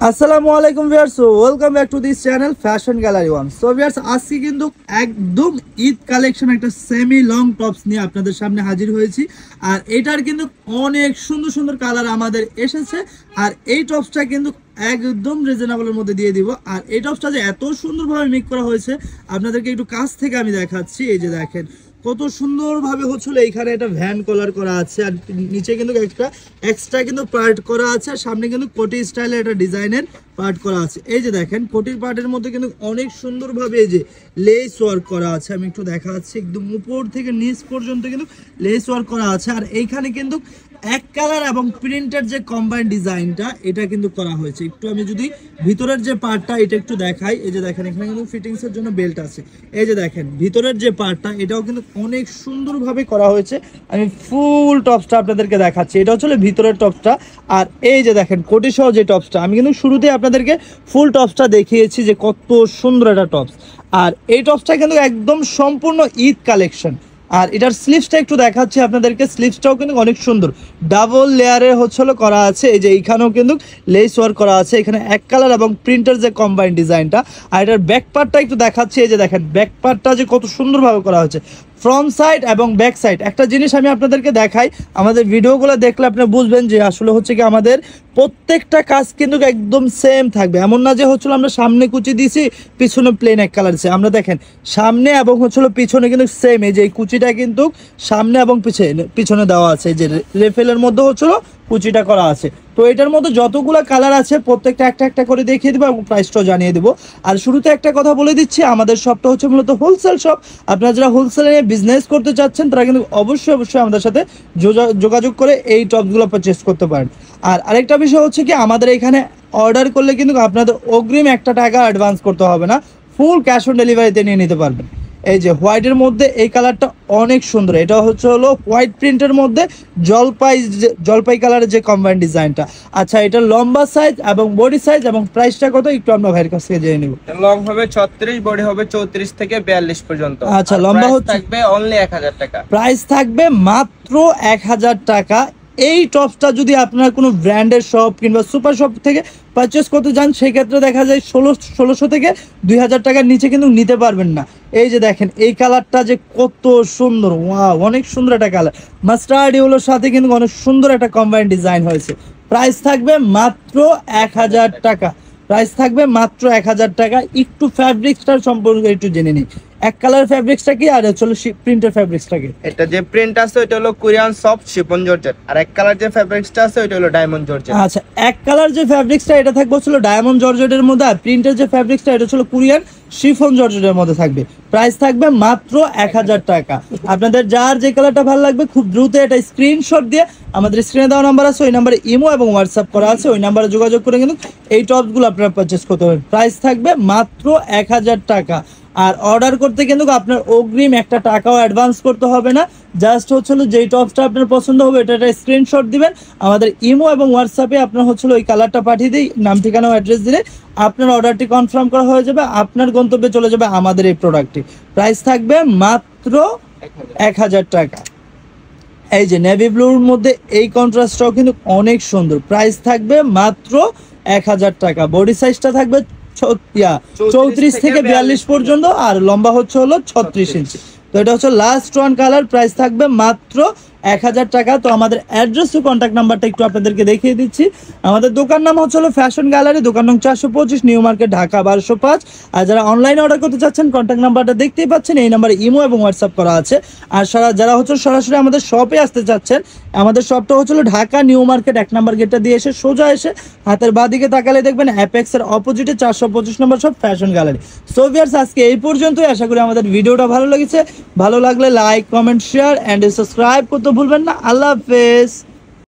আসসালামু আলাইকুম viewers, welcome back to this channel fashion gallery one. So viewers, আজকে কিন্তু একদম ঈদ কালেকশন একটা সেমি লং টপস নিয়ে আপনাদের সামনে হাজির হয়েছি। আর এটার কিন্তু অনেক সুন্দর সুন্দর কালার আমাদের এসেছে। আর এই টপসটা কিন্তু একদম রিজনেবলের মধ্যে দিয়ে দিব। আর এই টপসটা যে এত সুন্দরভাবে মেক করা হয়েছে আপনাদেরকে একটু কাছ থেকে আমি দেখাচ্ছি। এই যে দেখেন কত সুন্দরভাবে হচ্ছিল। এইখানে একটা ভ্যান কলার করা আছে আর নিচে কিন্তু একটা এক্সট্রা কিন্তু পার্ট করা আছে আর সামনে কিন্তু কোটি স্টাইলের একটা ডিজাইনের পার্ট করা আছে। এই যে দেখেন কোটির পার্টের মধ্যে কিন্তু অনেক সুন্দরভাবে এই যে লেস ওয়ার্ক করা আছে। আমি একটু দেখাচ্ছি, একদম উপর থেকে নিচ পর্যন্ত কিন্তু লেস ওয়ার্ক করা আছে। আর এইখানে কিন্তু এক কালার এবং প্রিন্টের যে কম্বাইন ডিজাইনটা এটা কিন্তু করা হয়েছে। একটু আমি যদি ভিতরের যে পার্টটা এটা একটু দেখাই, এই যে দেখেন এখানে কিন্তু ফিটিংসের জন্য বেল্ট আছে। এই যে দেখেন ভিতরের যে পার্টটা এটাও কিন্তু অনেক সুন্দরভাবে করা হয়েছে। আমি ফুল টপসটা আপনাদেরকে দেখাচ্ছি। এটা হচ্ছে ভিতরের টপসটা। আর এই যে দেখেন কোটি সহ যে টপসটা, আমি কিন্তু শুরুতে আপনাদেরকে ফুল টপসটা দেখিয়েছি যে কত সুন্দর একটা টপস। আর এই টপসটা কিন্তু একদম সম্পূর্ণ ঈদ কালেকশন। আর এটার স্লিভসটা একটু দেখাচ্ছি আপনাদেরকে। স্লিভসটাও কিন্তু অনেক সুন্দর, ডাবল লেয়ারে হচ্ছিল করা আছে। এই যে এইখানেও কিন্তু লেস ওয়ার্ক করা আছে। এখানে এক কালার এবং প্রিন্টের যে কম্বাইন ডিজাইনটা। আর এটার ব্যাক পার্টটা একটু দেখাচ্ছি। এই যে দেখেন ব্যাক পার্টটা যে কত সুন্দরভাবে করা হয়েছে, ফ্রন্ট সাইড এবং ব্যাক সাইড। একটা জিনিস আমি আপনাদেরকে দেখাই, আমাদের ভিডিওগুলো দেখলে আপনি বুঝবেন যে আসলে হচ্ছে কি আমাদের প্রত্যেকটা কাজ কিন্তু একদম সেম থাকবে। এমন না যে হচ্ছিল আমরা সামনে কুচি দিয়েছি পিছনে প্লেন এক কালার দিচ্ছি। আমরা দেখেন সামনে এবং হচ্ছিল পিছনে কিন্তু সেম। এই যে এই কুচিটা কিন্তু সামনে এবং পিছনে দেওয়া আছে। এই যে রেফেলের মধ্যে হচ্ছিল কুচিটা করা আছে। তো এটার মধ্যে যতগুলো কালার আছে প্রত্যেকটা একটা একটা করে দেখিয়ে দেবো এবং প্রাইসটাও জানিয়ে দেবো। আর শুরুতে একটা কথা বলে দিচ্ছি, আমাদের শপটা হচ্ছে মূলত হোলসেল শপ। আপনারা যারা হোলসেলে নিয়ে বিজনেস করতে চাচ্ছেন তারা কিন্তু অবশ্যই আমাদের সাথে যোগাযোগ করে এই টপসগুলো পারচেস করতে পারেন। আর আরেকটা বিষয় হচ্ছে কি, আমাদের এখানে অর্ডার করলে কিন্তু আপনাদের অগ্রিম একটা টাকা অ্যাডভান্স করতে হবে না, ফুল ক্যাশ অন ডেলিভারিতে নিয়ে নিতে পারবেন। এই যে হোয়াইটের মধ্যে এই কালারটা অনেক সুন্দর। এটা হচ্ছে হলো হোয়াইট প্রিন্টের মধ্যে জলপাই কালারের যে কম্বাইন ডিজাইনটা। আচ্ছা, এটা লম্বা সাইজ এবং বডি সাইজ এবং প্রাইসটা কত একটু আমরা ভাইয়ের কাছ থেকে জেনে নিব। লং হবে 36, বডি হবে 34 থেকে 42 পর্যন্ত। আচ্ছা, লম্বা হচ্ছে থাকবে অনলি 1000 টাকা। প্রাইস থাকবে মাত্র 1000 টাকা। এই টপসটা যদি আপনার কোনো ব্র্যান্ডের শপ কিংবা সুপার শপ থেকে পারচেস করতে যান সেক্ষেত্রে দেখা যায় 1600 থেকে 2000 টাকার নিচে কিন্তু নিতে পারবেন না। এই যে দেখেন এই কালারটা যে কত সুন্দর, ওয়াও অনেক সুন্দর একটা কালার। মাস্টার্ড ইয়েলোর সাথে কিন্তু অনেক সুন্দর একটা কম্বাইন ডিজাইন হয়েছে। প্রাইস থাকবে মাত্র 1000 টাকা। প্রাইস থাকবে মাত্র 1000 টাকা। একটু ফ্যাব্রিক্সটার সম্পর্কে একটু জেনে নিই। এক কালার ফ্যাব্রিক্সটা কি আর হচ্ছে প্রিন্টের ফ্যাব্রিক্সটা কি? এটা যে প্রিন্ট আছে ওটা হলো কোরিয়ান সফট শিফন জর্জেট, আর এক কালার যে ফ্যাব্রিক্সটা আছে ওটা হলো ডায়মন্ড জর্জেট। আচ্ছা, এক কালার যে ফ্যাব্রিক্সটা এটা থাকবে হচ্ছে ডায়মন্ড জর্জেটের মধ্যে, আর প্রিন্টের যে ফ্যাব্রিক্সটা এটা হচ্ছে কোরিয়ান শিফন জর্জেটের মধ্যে থাকবে। প্রাইস থাকবে মাত্র 1000 টাকা। আপনাদের যার যে কালারটা ভালো লাগবে খুব দ্রুত এটা স্ক্রিনশট দিয়ে আমাদের স্ক্রিনে দেওয়া নাম্বার আছে, ওই নাম্বারে ইমো এবং হোয়াটসঅ্যাপ করা আছে, ওই নাম্বারে যোগাযোগ করে কিন্তু এই টপসগুলো আপনারা পারচেস করতে পারবেন। প্রাইস থাকবে মাত্র 1000 টাকা। আর অর্ডার করতে কিন্তু আপনার অগ্রিম একটা টাকাও অ্যাডভান্স করতে হবে না। জাস্ট হচ্ছিল যেই টপসটা আপনার পছন্দ হবে এটা একটা স্ক্রিনশট দিবেন, আমাদের ইমো এবং হোয়াটসঅ্যাপে আপনার হচ্ছিল ওই কালারটা পাঠিয়ে দিই, নাম ঠিকানা অ্যাড্রেস দিলে আপনার অর্ডারটি কনফার্ম করা হয়ে যাবে, আপনার গন্তব্যে চলে যাবে আমাদের এই প্রোডাক্টটি। প্রাইস থাকবে মাত্র 1000 টাকা। এই যে নেভি ব্লুর মধ্যে এই কন্ট্রাস্টটাও কিন্তু অনেক সুন্দর। প্রাইস থাকবে মাত্র 1000 টাকা। বডি সাইজটা থাকবে 34 থেকে 42 পর্যন্ত আর লম্বা হচ্ছে হলো 36 ইঞ্চি। তো এটা হচ্ছে লাস্ট ওয়ান কালার। প্রাইস থাকবে মাত্র 1000 টাকা। তো আমাদের অ্যাড্রেস ও কন্ট্যাক্ট নাম্বারটা একটু আপনাদেরকে দেখিয়ে দিচ্ছি। আমাদের দোকান নাম হচ্ছে হলো ফ্যাশন গ্যালারি, দোকান নং 425, নিউ মার্কেট, ঢাকা 1205। আর যারা অনলাইনে অর্ডার করতে চাচ্ছেন কন্ট্যাক্ট নাম্বারটা দেখতেই পাচ্ছেন, এই নাম্বারে ইমো এবং হোয়াটসঅ্যাপ করা আছে। আর যারা হচ্ছে সরাসরি আমাদের শপে আসতে চাচ্ছেন, আমাদের শপটা হচ্ছিল ঢাকা নিউ মার্কেট 1 নম্বর গেটটা দিয়ে এসে সোজা এসে হাতের বাঁদিকে তাকালে দেখবেন অ্যাপেক্স এর অপোজিটে 425 number shop fashion gallery. So viewers, আজকে এই পর্যন্তই। আশা করি আমাদের ভিডিওটা ভালো লেগেছে। ভালো লাগলে like, comment, share and subscribe করতে ভুলবেন না। আল্লাহ হাফেজ।